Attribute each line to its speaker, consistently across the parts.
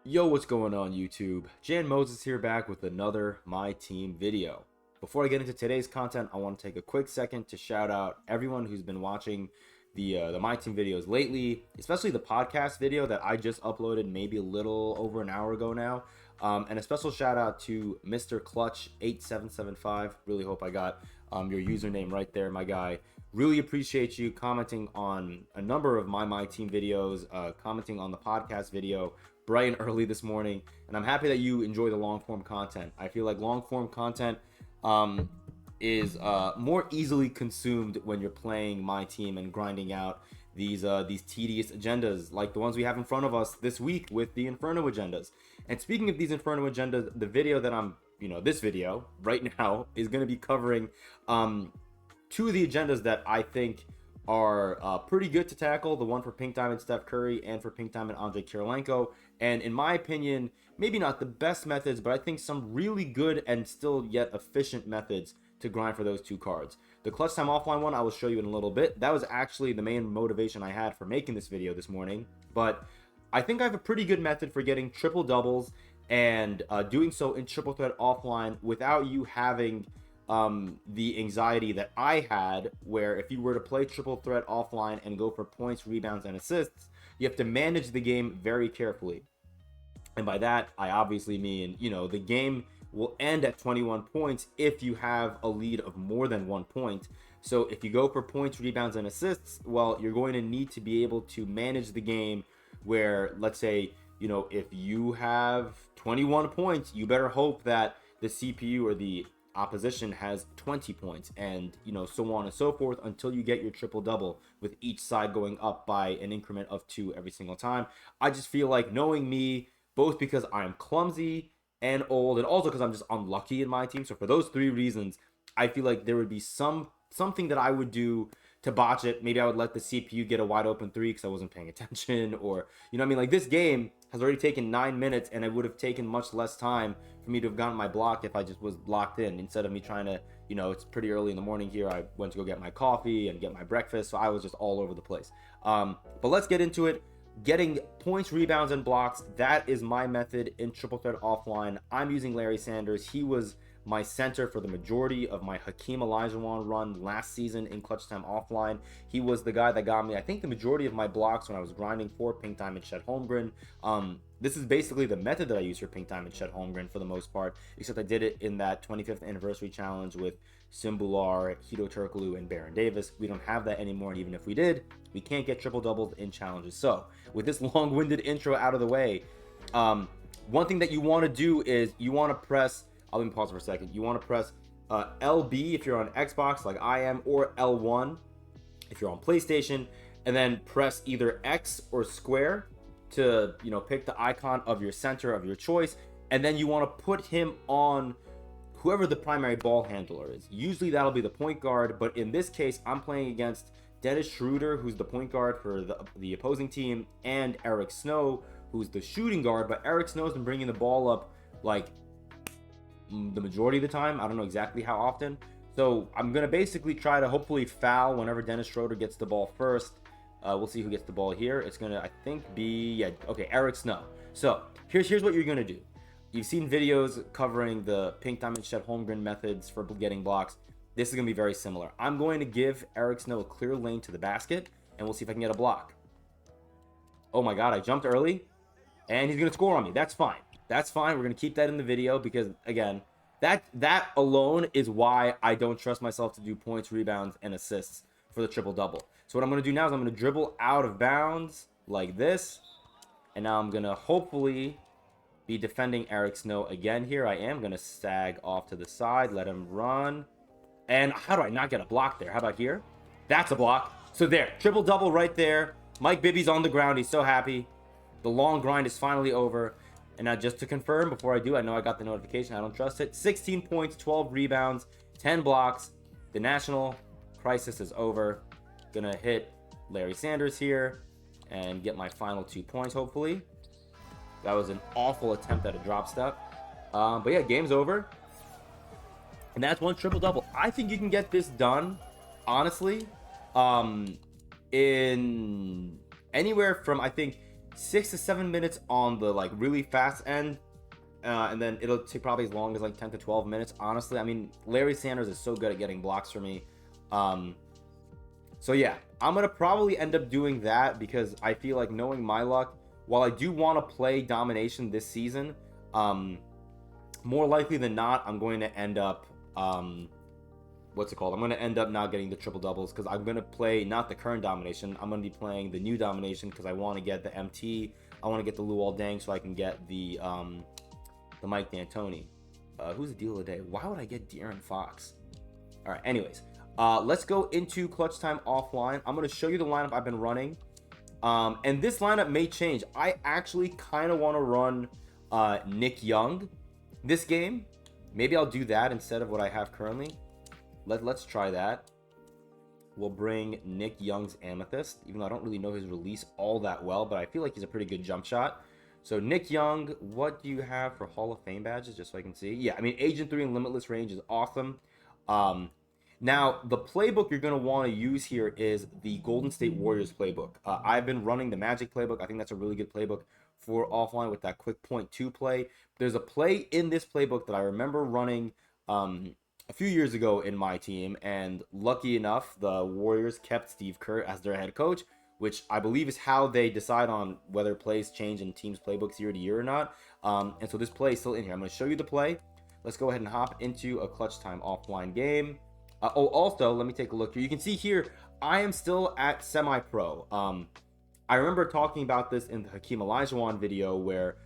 Speaker 1: Yo, what's going on YouTube? Jan Moses here back with another My Team video. Before I get into today's content, I want to take a quick second to shout out everyone who's been watching the My Team videos lately, especially the podcast video that I just uploaded maybe a little over an hour ago now. And a special shout out to Mr. Clutch 8775. Really hope I got your username right there, my guy. Really appreciate you commenting on a number of my team videos, commenting on the podcast video bright and early this morning, and I'm happy that you enjoy the long form content. I feel like long form content is more easily consumed when you're playing my team and grinding out these tedious agendas like the ones we have in front of us this week with the Inferno agendas. And speaking of these Inferno agendas, the video that this video right now is going to be covering two of the agendas that I think are pretty good to tackle. The one for Pink Diamond Steph Curry and for Pink Diamond Andrei Kirilenko. And in my opinion, maybe not the best methods, but I think some really good and still yet efficient methods to grind for those two cards. The clutch time offline one I will show you in a little bit. That was actually the main motivation I had for making this video this morning. But I think I have a pretty good method for getting triple doubles and doing so in triple threat offline without you having the anxiety that I had, where if you were to play triple threat offline and go for points, rebounds, and assists, you have to manage the game very carefully. And by that, I obviously mean, the game will end at 21 points if you have a lead of more than 1 point. So if you go for points, rebounds, and assists, well, you're going to need to be able to manage the game where, let's say, if you have 21 points, you better hope that the CPU or the opposition has 20 points, and so on and so forth until you get your triple double, with each side going up by an increment of 2 every single time. I just feel like, knowing me, both because I'm clumsy and old, and also because I'm just unlucky in my team, so for those 3 reasons, I feel like there would be something that I would do to botch it. Maybe I would let the CPU get a wide open 3 because I wasn't paying attention, or like this game has already taken 9 minutes, and it would have taken much less time for me to have gotten my block if I just was locked in, instead of me trying to, it's pretty early in the morning here. I went to go get my coffee and get my breakfast, so I was just all over the place. But let's get into it. Getting points, rebounds, and blocks, that is my method in triple threat offline. I'm using Larry Sanders. He was my center for the majority of my Hakeem Olajuwon run last season in clutch time offline. He was the guy that got me, I think, the majority of my blocks when I was grinding for Pink Diamond Chet Holmgren. This is basically the method that I use for Pink Diamond Chet Holmgren for the most part, except I did it in that 25th anniversary challenge with Simbular, Hito Turkoglu, and Baron Davis. We don't have that anymore, and even if we did, we can't get triple doubles in challenges. So with this long-winded intro out of the way, one thing that you want to do is you want to press, let me pause for a second. You want to press LB if you're on Xbox like I am, or L1 if you're on PlayStation, and then press either X or square to pick the icon of your center of your choice, and then you want to put him on whoever the primary ball handler is. Usually that'll be the point guard, but in this case I'm playing against Dennis Schroeder, who's the point guard for the opposing team, and Eric Snow, who's the shooting guard. But Eric Snow's been bringing the ball up like the majority of the time. I don't know exactly how often. So I'm going to basically try to hopefully foul whenever Dennis Schroeder gets the ball first. We'll see who gets the ball here. It's going to, I think, be, Eric Snow. So here's what you're going to do. You've seen videos covering the Pink Diamond Chet Holmgren methods for getting blocks. This is going to be very similar. I'm going to give Eric Snow a clear lane to the basket, and we'll see if I can get a block. Oh my God, I jumped early, and he's going to score on me. That's fine. That's fine. We're going to keep that in the video because, again, that alone is why I don't trust myself to do points, rebounds, and assists for the triple-double. So what I'm going to do now is I'm going to dribble out of bounds like this, and now I'm going to hopefully be defending Eric Snow again here. I am going to sag off to the side, let him run. And how do I not get a block there? How about here? That's a block. So there, triple-double right there. Mike Bibby's on the ground. He's so happy. The long grind is finally over. And now just to confirm, before I do, I know I got the notification. I don't trust it. 16 points, 12 rebounds, 10 blocks. The national crisis is over. Gonna hit Larry Sanders here and get my final 2 points, hopefully. That was an awful attempt at a drop step. But yeah, game's over. And that's one triple-double. I think you can get this done, honestly, in anywhere from, I think, 6 to 7 minutes on the like really fast end, and then it'll take probably as long as like 10 to 12 minutes. Honestly, I mean, Larry Sanders is so good at getting blocks for me. So yeah, I'm gonna probably end up doing that because I feel like, knowing my luck, while I do want to play domination this season, more likely than not, I'm going to end up what's it called? I'm going to end up not getting the triple doubles because I'm going to play not the current domination. I'm going to be playing the new domination because I want to get the MT. I want to get the Luol Deng so I can get the Mike D'Antoni. Who's the deal of the day? Why would I get De'Aaron Fox? All right. Anyways, let's go into clutch time offline. I'm going to show you the lineup I've been running, and this lineup may change. I actually kind of want to run Nick Young this game. Maybe I'll do that instead of what I have currently. Let's try that. We'll bring Nick Young's Amethyst, even though I don't really know his release all that well, but I feel like he's a pretty good jump shot. So Nick Young, what do you have for Hall of Fame badges, just so I can see? Yeah, I mean, Agent 3 and Limitless Range is awesome. Now, the playbook you're going to want to use here is the Golden State Warriors playbook. I've been running the Magic playbook. I think that's a really good playbook for offline with that quick point 2 play. There's a play in this playbook that I remember running a few years ago in my team, and lucky enough, the Warriors kept Steve Kerr as their head coach, which I believe is how they decide on whether plays change in teams' playbooks year to year or not. And so this play is still in here. I'm going to show you the play. Let's go ahead and hop into a clutch time offline game. Also, let me take a look here. You can see here, I am still at semi-pro. I remember talking about this in the Hakeem Olajuwon video where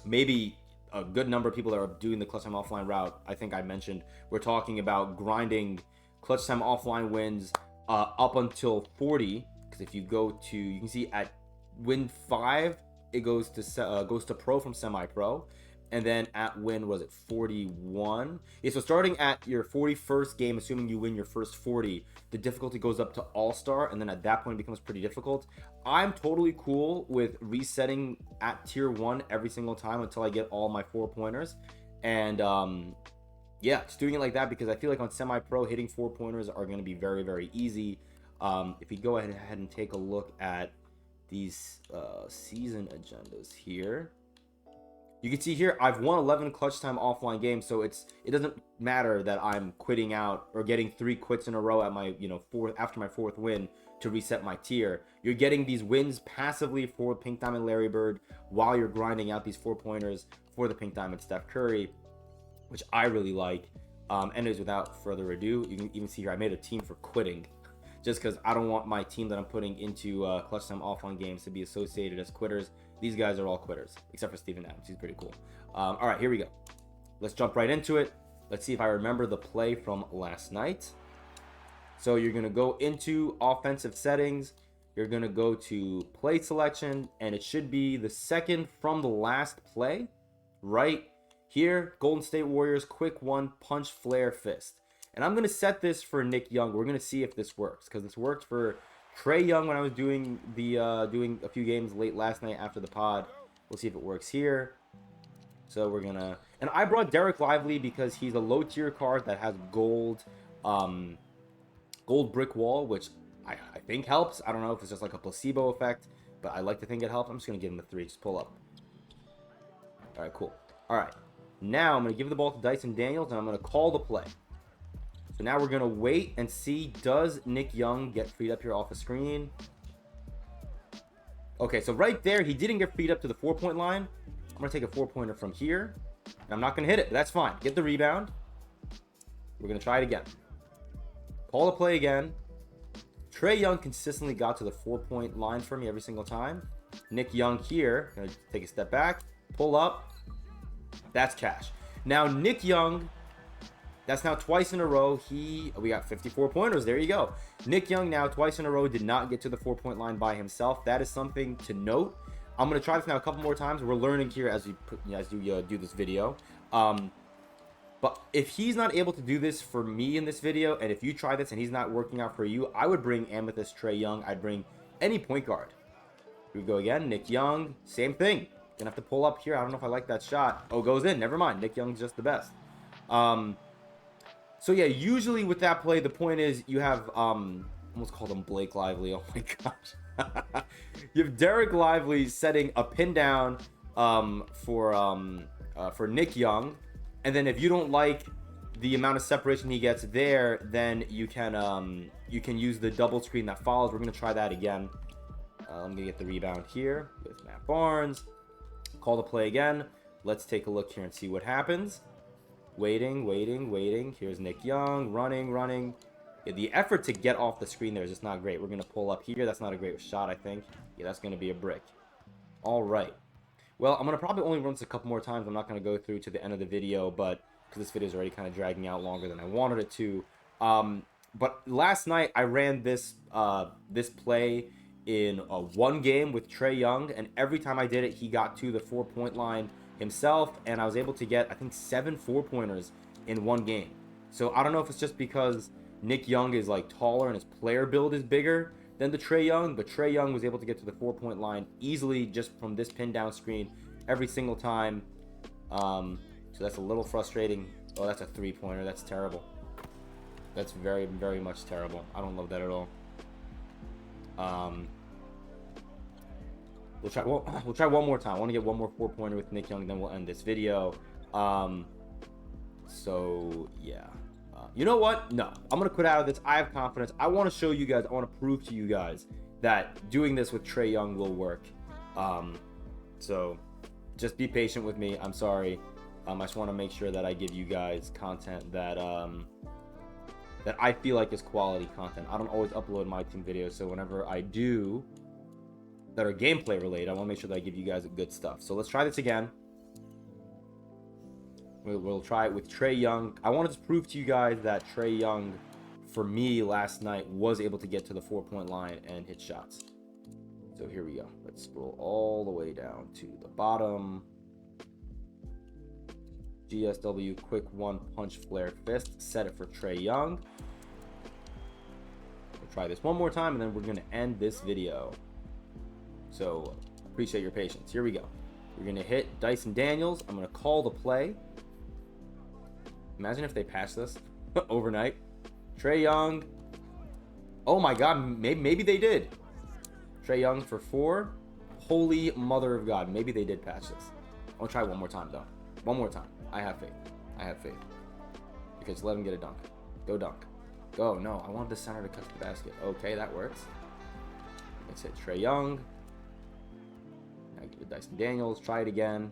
Speaker 1: maybe a good number of people that are doing the clutch time offline route, I think I mentioned, we're talking about grinding clutch time offline wins up until 40. Because if you go to, you can see at win 5, it goes to pro from semi-pro. And then at win, was it 41? Yeah, so starting at your 41st game, assuming you win your first 40, the difficulty goes up to all-star, and then at that point it becomes pretty difficult. I'm totally cool with resetting at tier 1 every single time until I get all my 4-pointers. And yeah, just doing it like that because I feel like on semi-pro, hitting 4-pointers are going to be very, very easy. If we go ahead and take a look at these season agendas here, you can see here I've won 11 clutch time offline games, so it doesn't matter that I'm quitting out or getting 3 quits in a row at my after my 4th win to reset my tier. You're getting these wins passively for Pink Diamond Larry Bird while you're grinding out these 4-pointers for the Pink Diamond Steph Curry, which I really like. Anyways, without further ado, you can even see here I made a team for quitting, just because I don't want my team that I'm putting into clutch time offline games to be associated as quitters. These guys are all quitters, except for Steven Adams. He's pretty cool. All right, here we go. Let's jump right into it. Let's see if I remember the play from last night. So you're going to go into offensive settings. You're going to go to play selection, and it should be the second from the last play. Right here, Golden State Warriors, quick 1, punch, flare, fist. And I'm going to set this for Nick Young. We're going to see if this works, because this worked for Trey Young when I was doing doing a few games late last night after the pod. We'll see if it works here. So we're gonna, and I brought Derek Lively because he's a low tier card that has gold brick wall, which I think helps. I don't know if it's just like a placebo effect, but I like to think it helps. I'm just gonna give him the 3, just pull up. All right, cool. All right, now I'm gonna give the ball to Dyson Daniels, and I'm gonna call the play. So now we're going to wait and see, does Nick Young get freed up here off the screen? Okay, so right there, he didn't get freed up to the 4-point line. I'm going to take a 4-pointer from here. And I'm not going to hit it, but that's fine. Get the rebound. We're going to try it again. Call the play again. Trey Young consistently got to the 4-point line for me every single time. Nick Young here, going to take a step back, pull up. That's cash. Now, Nick Young, that's now twice in a row. We got 54 pointers. There you go. Nick Young now twice in a row did not get to the 4-point line by himself. That is something to note. I'm going to try this now a couple more times. We're learning here as you do this video. But if he's not able to do this for me in this video, and if you try this and he's not working out for you, I would bring Amethyst Trey Young. I'd bring any point guard. Here we go again. Nick Young, same thing. Gonna have to pull up here. I don't know if I like that shot. Oh, goes in. Never mind. Nick Young's just the best. So yeah, usually with that play, the point is you have almost called him Blake Lively. Oh my gosh. You have Derek Lively setting a pin down for Nick Young, and then if you don't like the amount of separation he gets there, then you can use the double screen that follows. We're gonna try that again. I'm gonna get the rebound here with Matt Barnes. Call the play again. Let's take a look here and see what happens. Waiting. Here's Nick Young running. Yeah, the effort to get off the screen there is just not great. We're gonna pull up here. That's not a great shot, I think. Yeah, that's gonna be a brick. All right. Well, I'm gonna probably only run this a couple more times. I'm not gonna go through to the end of the video, but because this video is already kind of dragging out longer than I wanted it to. But last night I ran this play in one game with Trey Young, and every time I did it, he got to the 4-point line himself, and I was able to get, I think, 7 4-pointers in one game. So I don't know if it's just because Nick Young is like taller and his player build is bigger than the Trey Young, but Trey Young was able to get to the 4-point line easily just from this pin down screen every single time. So that's a little frustrating. Oh, that's a 3-pointer. That's terrible. That's very, very much terrible. I don't love that at all. We'll try one more time. I want to get one more 4-pointer with Nick Young, and then we'll end this video. So yeah. You know what? No, I'm gonna quit out of this. I have confidence. I want to show you guys. I want to prove to you guys that doing this with Trey Young will work. So just be patient with me. I'm sorry. I just want to make sure that I give you guys content that that I feel like is quality content. I don't always upload my team videos, so whenever I do that are gameplay related, I want to make sure that I give you guys good stuff. So let's try this again. We'll try it with Trey Young. I wanted to prove to you guys that Trey Young, for me last night, was able to get to the 4-point line and hit shots. So here we go. Let's scroll all the way down to the bottom. GSW, quick one punch flare fist. Set it for Trey Young. We'll try this one more time, and then we're going to end this video. So appreciate your patience. Here we go. We're going to hit Dyson Daniels. I'm going to call the play. Imagine if they pass this overnight. Trey Young. Oh my God, maybe they did. Trey Young for 4. Holy mother of God, maybe they did patch this. I'll try one more time though. One more time. I have faith. I have faith. Okay, just let him get a dunk. Go dunk. Go. No, I wanted the center to cut the basket. Okay, that works. Let's hit Trey Young. Now give it Dyson Daniels. Try it again.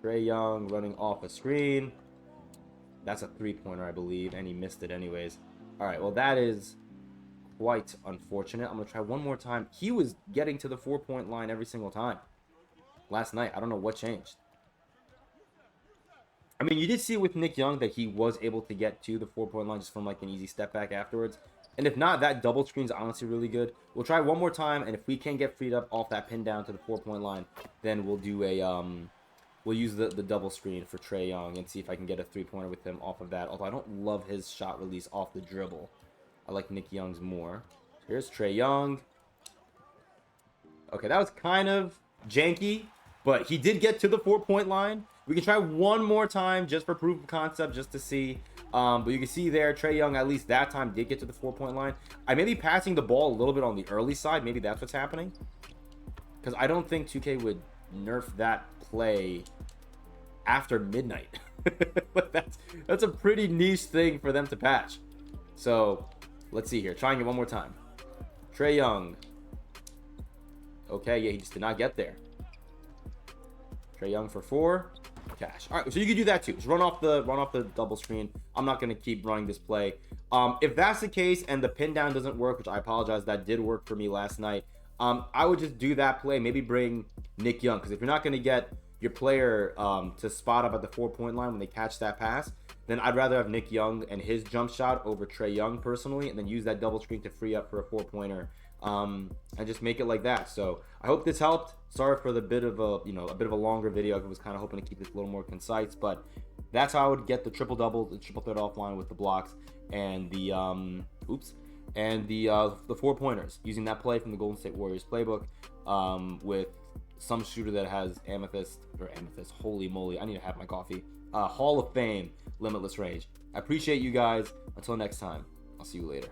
Speaker 1: Trey Young running off a screen. That's a 3-pointer, I believe, and he missed it anyways. All right, well, that is quite unfortunate. I'm going to try one more time. He was getting to the 4-point line every single time last night. I don't know what changed. I mean, you did see with Nick Young that he was able to get to the 4-point line just from like an easy step back afterwards. And if not, that double screen is honestly really good. We'll try one more time, and if we can get freed up off that pin down to the 4-point line, then we'll do a we'll use the double screen for Trey Young and see if I can get a 3-pointer with him off of that. Although I don't love his shot release off the dribble. I like Nick Young's more. Here's Trey Young. Okay, that was kind of janky, but he did get to the 4-point line. We can try one more time just for proof of concept, just to see. But you can see there, Trey Young, at least that time, did get to the 4-point line. I may be passing the ball a little bit on the early side. Maybe that's what's happening. Because I don't think 2K would nerf that play after midnight. That's a pretty niche thing for them to patch. So let's see here. Trying it one more time. Trey Young. Okay, yeah, he just did not get there. Trey Young for 4. Cash. All right, so you can do that too. Just run off the double screen. I'm not going to keep running this play. If that's the case and the pin down doesn't work, which I apologize, that did work for me last night. I would just do that play. Maybe bring Nick Young, because if you're not going to get your player to spot up at the 4-point line when they catch that pass, then I'd rather have Nick Young and his jump shot over Trey Young personally, and then use that double screen to free up for a 4-pointer, and just make it like that. So I hope this helped. Sorry for the bit of a longer video. I was kind of hoping to keep this a little more concise, but that's how I would get the triple double, the triple threat offline with the blocks and the the 4-pointers using that play from the Golden State Warriors playbook, with some shooter that has amethyst. Holy moly, I need to have my coffee. Hall of Fame limitless range. I appreciate you guys. Until next time, I'll see you later.